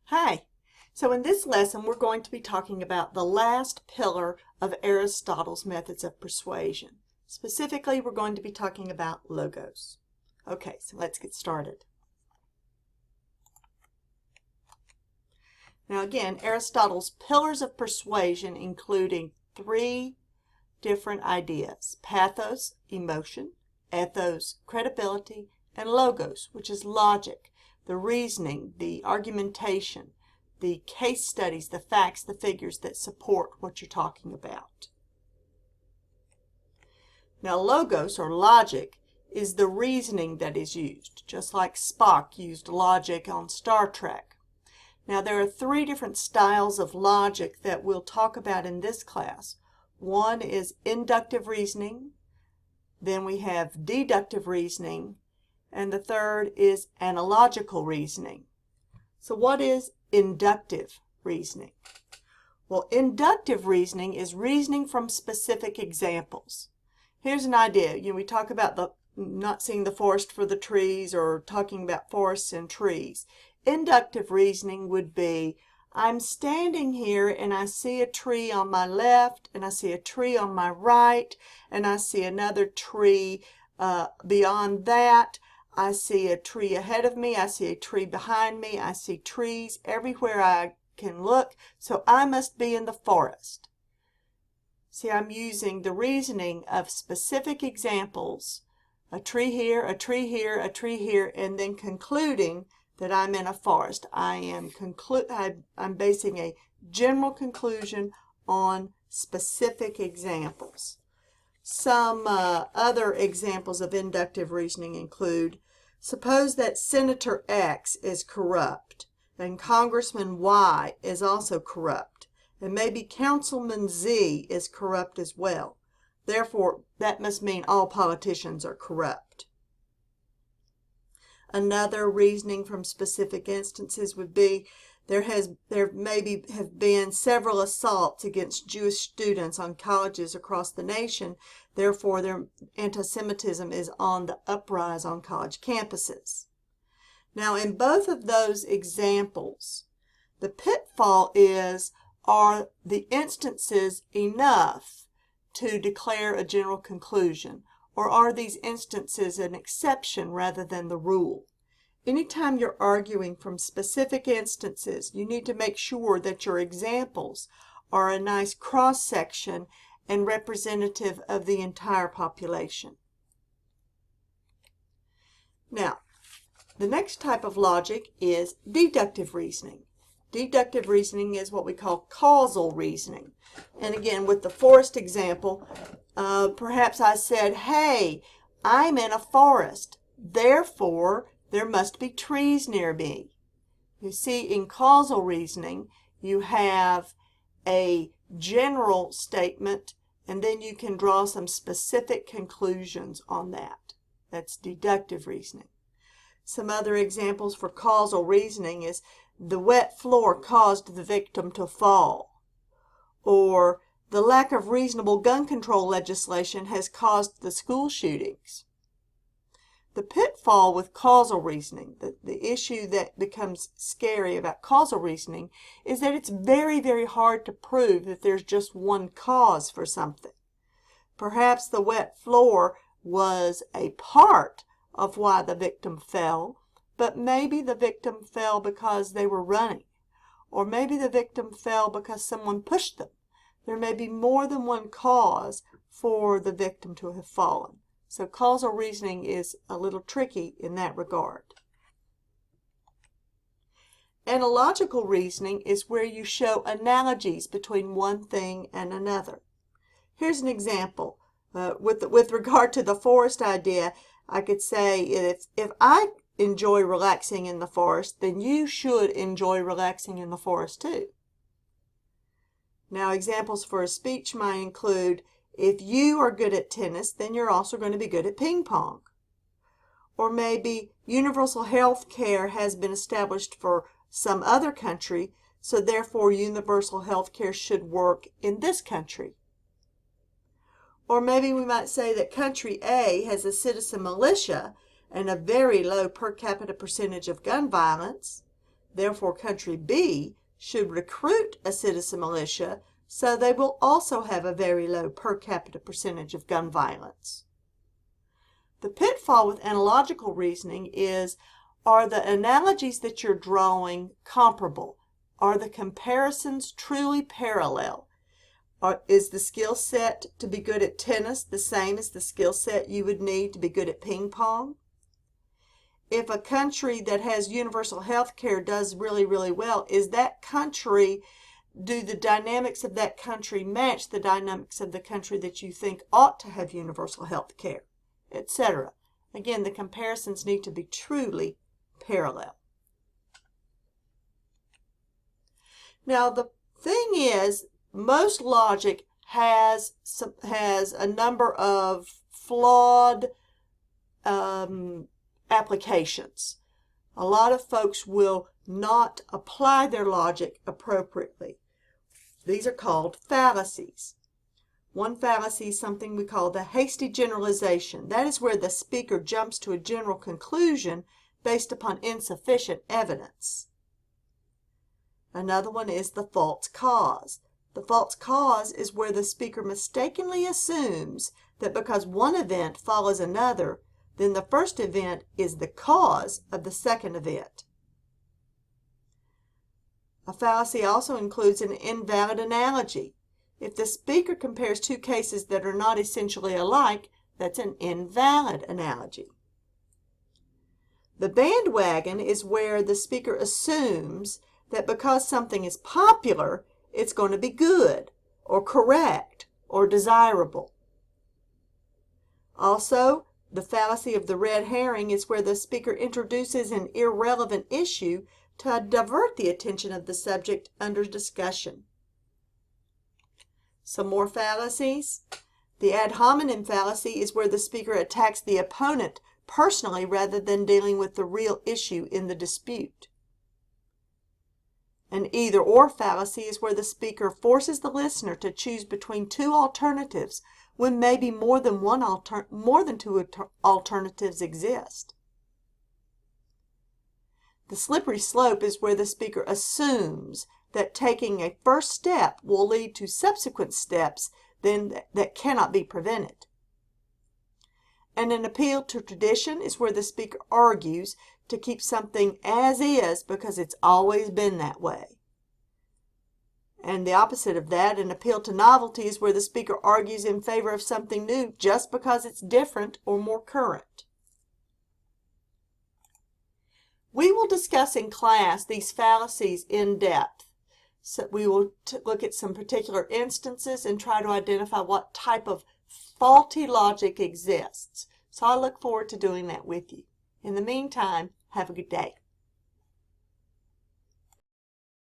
Hi. So in this lesson, we're going to be talking about the last pillar of Aristotle's methods of persuasion. Specifically, we're going to be talking about logos. Okay, so let's get started. Now again, Aristotle's pillars of persuasion including three different ideas: pathos, emotion; ethos, credibility; and logos, which is logic, the reasoning, the argumentation, the case studies, the facts, the figures that support what you're talking about. Now, logos, or logic, is the reasoning that is used, just like Spock used logic on Star Trek. Now, there are three different styles of logic that we'll talk about in this class. One is inductive reasoning, then we have deductive reasoning, and the third is analogical reasoning. So what is inductive reasoning? Well, inductive reasoning is reasoning from specific examples. Here's an idea. We talk about not seeing the forest for the trees, or talking about forests and trees. Inductive reasoning would be, I'm standing here and I see a tree on my left, and I see a tree on my right, and I see another tree beyond that. I see a tree ahead of me, I see a tree behind me, I see trees everywhere I can look, so I must be in the forest. See, I'm using the reasoning of specific examples, a tree here, a tree here, a tree here, and then concluding that I'm in a forest. I'm basing a general conclusion on specific examples. Some other examples of inductive reasoning include, suppose that Senator X is corrupt, and Congressman Y is also corrupt, and maybe Councilman Z is corrupt as well. Therefore, that must mean all politicians are corrupt. Another reasoning from specific instances would be, there maybe have been several assaults against Jewish students on colleges across the nation. Therefore, their anti-Semitism is on the uprise on college campuses. Now, in both of those examples, the pitfall is, are the instances enough to declare a general conclusion, or are these instances an exception rather than the rule? Anytime you're arguing from specific instances, you need to make sure that your examples are a nice cross-section and representative of the entire population. Now, the next type of logic is deductive reasoning. Deductive reasoning is what we call causal reasoning. And again, with the forest example, perhaps I said, hey, I'm in a forest, therefore there must be trees near me. You see, in causal reasoning, you have a general statement, and then you can draw some specific conclusions on that. That's deductive reasoning. Some other examples for causal reasoning is, the wet floor caused the victim to fall, or the lack of reasonable gun control legislation has caused the school shootings. The pitfall with causal reasoning, the issue that becomes scary about causal reasoning, is that it's very, very hard to prove that there's just one cause for something. Perhaps the wet floor was a part of why the victim fell, but maybe the victim fell because they were running, or maybe the victim fell because someone pushed them. There may be more than one cause for the victim to have fallen. So causal reasoning is a little tricky in that regard. Analogical reasoning is where you show analogies between one thing and another. Here's an example. With regard to the forest idea, I could say, if I enjoy relaxing in the forest, then you should enjoy relaxing in the forest too. Now, examples for a speech might include, if you are good at tennis, then you're also going to be good at ping pong. Or maybe universal health care has been established for some other country, so therefore universal health care should work in this country. Or maybe we might say that country A has a citizen militia and a very low per capita percentage of gun violence. Therefore, country B should recruit a citizen militia so they will also have a very low per capita percentage of gun violence. The pitfall with analogical reasoning is, are the analogies that you're drawing comparable? Are the comparisons truly parallel? Is the skill set to be good at tennis the same as the skill set you would need to be good at ping pong? If a country that has universal health care does really, really well, is that country, do the dynamics of that country match the dynamics of the country that you think ought to have universal health care, etc.? Again, the comparisons need to be truly parallel. Now, the thing is, most logic has a number of flawed applications. A lot of folks will not apply their logic appropriately. These are called fallacies. One fallacy is something we call the hasty generalization. That is where the speaker jumps to a general conclusion based upon insufficient evidence. Another one is the false cause. The false cause is where the speaker mistakenly assumes that because one event follows another, then the first event is the cause of the second event. A fallacy also includes an invalid analogy. If the speaker compares two cases that are not essentially alike, that's an invalid analogy. The bandwagon is where the speaker assumes that because something is popular, it's going to be good, or correct, or desirable. Also, the fallacy of the red herring is where the speaker introduces an irrelevant issue to divert the attention of the subject under discussion. Some more fallacies. The ad hominem fallacy is where the speaker attacks the opponent personally rather than dealing with the real issue in the dispute. An either-or fallacy is where the speaker forces the listener to choose between two alternatives when maybe more than two alternatives exist. The slippery slope is where the speaker assumes that taking a first step will lead to subsequent steps that cannot be prevented. And an appeal to tradition is where the speaker argues to keep something as is because it's always been that way. And the opposite of that, an appeal to novelty, is where the speaker argues in favor of something new just because it's different or more current. We will discuss in class these fallacies in depth. So we will look at some particular instances and try to identify what type of faulty logic exists. So I look forward to doing that with you. In the meantime, have a good day.